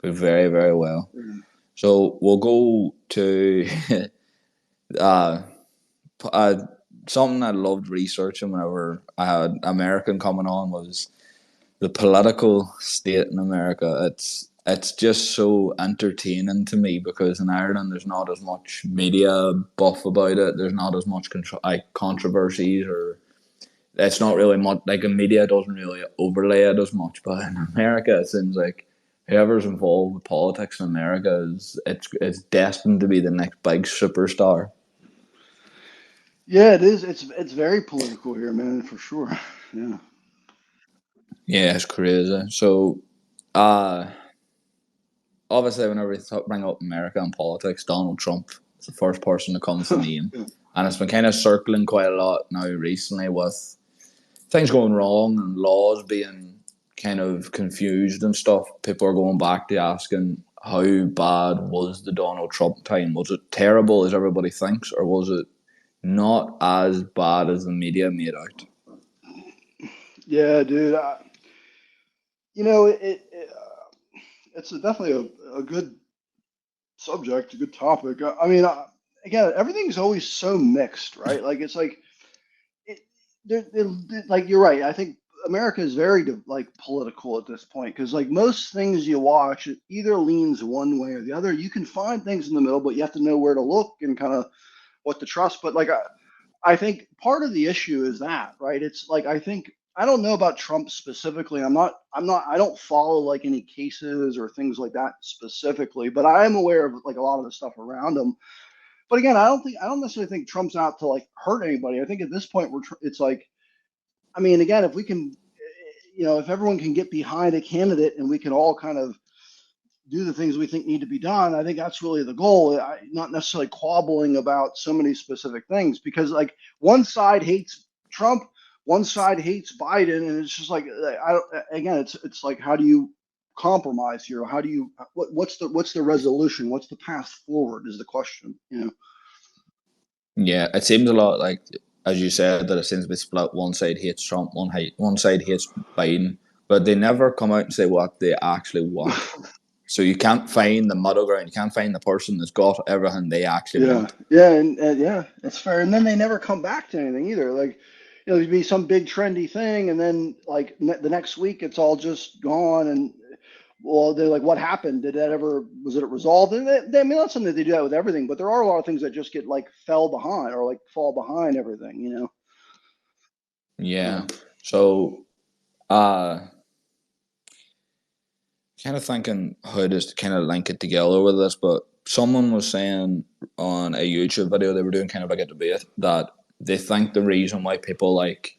very, very well. So we'll go to uh, uh, something I loved researching whenever I had American coming on was the political state in America. It's just so entertaining to me because in Ireland there's not as much media buff about it. There's not as much controversies, or it's not really much like the media doesn't really overlay it as much. But in America, it seems like whoever's involved with politics in America it's destined to be the next big superstar. Yeah, it is. It's very political here, man, for sure. Yeah. Yeah, it's crazy. So, uh, obviously, whenever we bring up America and politics, Donald Trump is the first person that comes to name. Yeah. And it's been kind of circling quite a lot now recently with things going wrong and laws being kind of confused and stuff. People are going back to asking how bad was the Donald Trump time? Was it terrible as everybody thinks, or was it not as bad as the media made out? Yeah, dude. You know, it's definitely a good subject, a good topic. I mean, again, everything's always so mixed, right? Like it's like it, like you're right. I think America is very like political at this point because like most things you watch, it either leans one way or the other. You can find things in the middle, but you have to know where to look and kind of what to trust. But like I think part of the issue is that, right? It's like I think I don't know about Trump specifically. I don't follow like any cases or things like that specifically, but I am aware of like a lot of the stuff around him. But again, I don't necessarily think Trump's out to like hurt anybody. I think at this point it's like I mean, again, if we can if everyone can get behind a candidate and we can all kind of do the things we think need to be done, I think that's really the goal. Not necessarily quabbling about so many specific things because like one side hates Trump, one side hates Biden, and it's just like again, it's like how do you compromise here? How do you what's the resolution? What's the path forward? Is the question, you know? Yeah, it seems a lot like, as you said, that it seems to be split. One side hates Trump, one side hates Biden, but they never come out and say what they actually want. So you can't find the middle ground. You can't find the person that's got everything they actually Yeah, want. yeah, and yeah, that's fair. And then they never come back to anything either. Like, there'd be some big trendy thing, and then like the next week, it's all just gone. And well, they're like, "What happened? Did that ever? Was it resolved?" And I mean, that's something that they do that with everything, but there are a lot of things that just get like fell behind or like fall behind everything. You know? Yeah. Yeah. So, uh, kind of thinking how to kind of link it together with this, but someone was saying on a YouTube video they were doing kind of like a debate that they think the reason why people like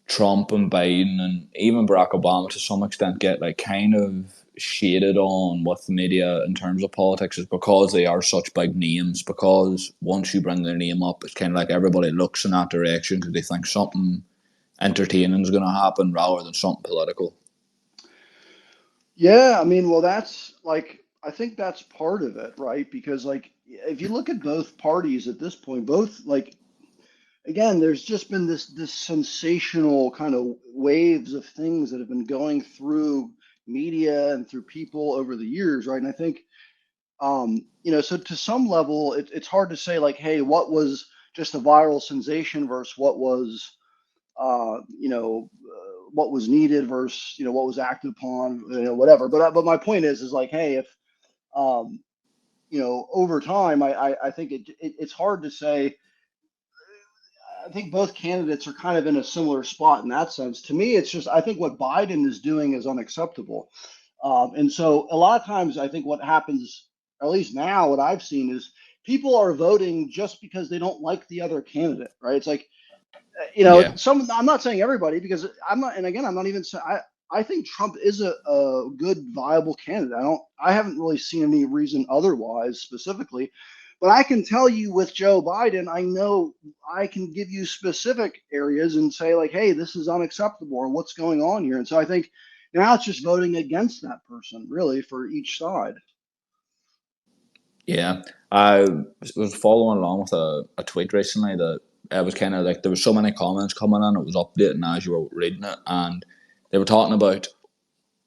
Trump and Biden and even Barack Obama to some extent get like kind of shaded on with the media in terms of politics is because they are such big names. Because once you bring their name up, it's kind of like everybody looks in that direction because they think something entertaining is going to happen rather than something political. Yeah, I mean, well, that's like I think that's part of it, right? Because like if you look at both parties at this point, both like again, there's just been this sensational kind of waves of things that have been going through media and through people over the years, right? And I think, so to some level, it's hard to say like, hey, what was just a viral sensation versus what was needed versus what was acted upon, whatever. But my point is like, hey, if um, over time, I think it's hard to say. I think both candidates are kind of in a similar spot in that sense. To me, it's just I think what Biden is doing is unacceptable. And so a lot of times, I think what happens, at least now, what I've seen is people are voting just because they don't like the other candidate, right? It's like, Yeah, I'm not saying everybody because I'm not, and again, I'm not even saying, I think Trump is a good, viable candidate. I haven't really seen any reason otherwise specifically. But I can tell you with Joe Biden, I know I can give you specific areas and say, like, hey, this is unacceptable or what's going on here. And so I think now it's just voting against that person, really, for each side. yeah. I was following along with a tweet recently that it was kind of like there was so many comments coming in, it was updating as you were reading it, and they were talking about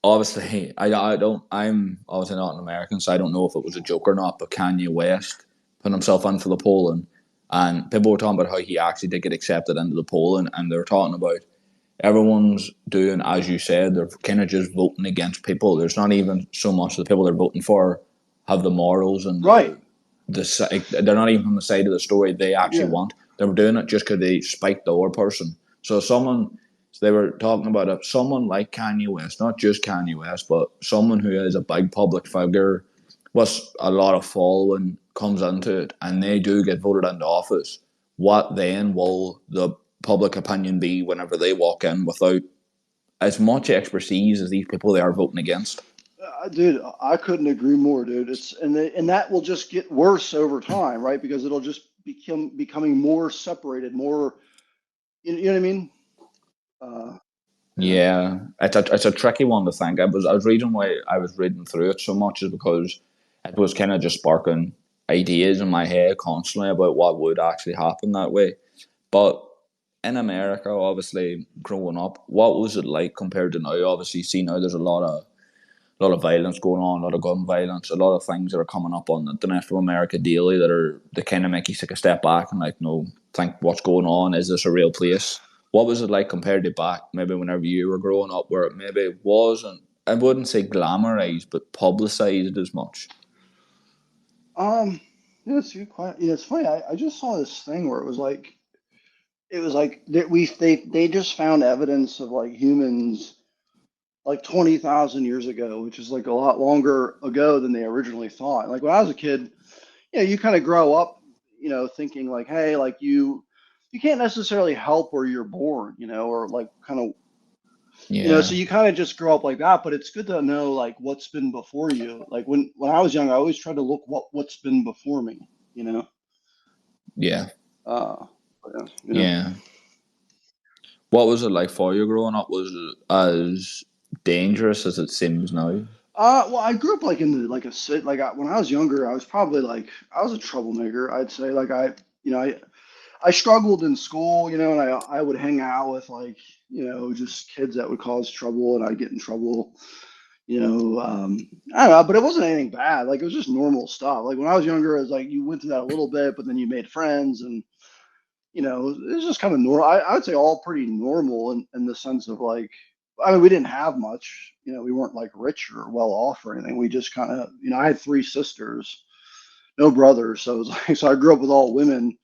obviously, I don't. I'm obviously not an American, so I don't know if it was a joke or not. But Kanye West put himself in for the polling, and people were talking about how he actually did get accepted into the polling, and they were talking about everyone's doing, as you said, they're kind of just voting against people. There's not even so much the people they're voting for have the morals and Right. they're not even on the side of the story they actually Yeah. want. They were doing it just because they spiked the other person. So they were talking about it. Someone like Kanye West, not just Kanye West, but someone who is a big public figure with a lot of following comes into it, and they do get voted into office. What then will the public opinion be whenever they walk in without as much expertise as these people they are voting against? Dude, I couldn't agree more, dude. And that will just get worse over time, right? Because it'll just becoming more separated, more. You know what I mean? Uh, yeah. Yeah, it's a tricky one to think. I was reading why I was reading through it so much is because it was kind of just sparking ideas in my head constantly about what would actually happen that way. But in America, obviously growing up, what was it like compared to now? Obviously, see now there's a lot of violence going on, a lot of gun violence, a lot of things that are coming up on the internet from America daily that kind of make you take a step back and like, no, think what's going on? Is this a real place? What was it like compared to back, maybe whenever you were growing up, where it maybe wasn't, I wouldn't say glamorized, but publicized as much? Um, yeah, it's good. Yeah, it's funny. I just saw this thing where it was like that they just found evidence of like humans like 20,000 years ago, which is like a lot longer ago than they originally thought. Like when I was a kid, you kind of grow up, thinking like, hey, like you can't necessarily help where you're born, or like kind of, so Yeah, you kind of just grow up like that. But it's good to know like what's been before you. Like when I was young, I always tried to look what's been before me, you know. yeah, But yeah, yeah. What was it like for you growing up? Was it as dangerous as it seems now? Well, I grew up like in the like a city. Like when I was younger, I was probably like I was a troublemaker. I'd say like I struggled in school, and I would hang out with like just kids that would cause trouble, and I'd get in trouble. I don't know, but it wasn't anything bad. Like it was just normal stuff. Like when I was younger, it was like you went through that a little bit, but then you made friends, and it was just kind of normal. I would say all pretty normal in the sense of like, I mean, we didn't have much. We weren't like rich or well off or anything. We just kind of, I had three sisters, no brothers, so it was like, so I grew up with all women.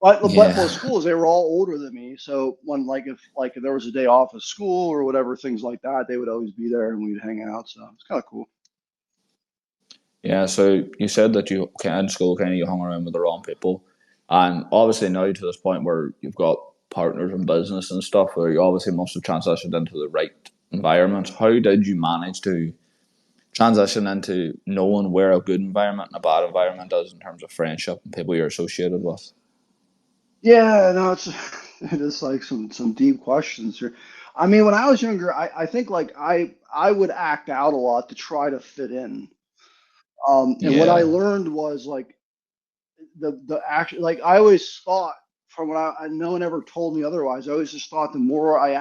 But Yeah. most schools, they were all older than me. So when if there was a day off of school or whatever, things like that, they would always be there and we'd hang out. So it's kind of cool. Yeah, so you said that you in school kind of you hung around with the wrong people, and obviously now to this point where you've got partners in business and stuff, where you obviously must have transitioned into the right environment. How did you manage to transition into knowing where a good environment and a bad environment is in terms of friendship and people you're associated with? Yeah, no, it is like some deep questions here. I mean, when I was younger, I think like I would act out a lot to try to fit in. And what I Yeah, learned was like the action, like I always thought from what no one ever told me otherwise. I always just thought the more I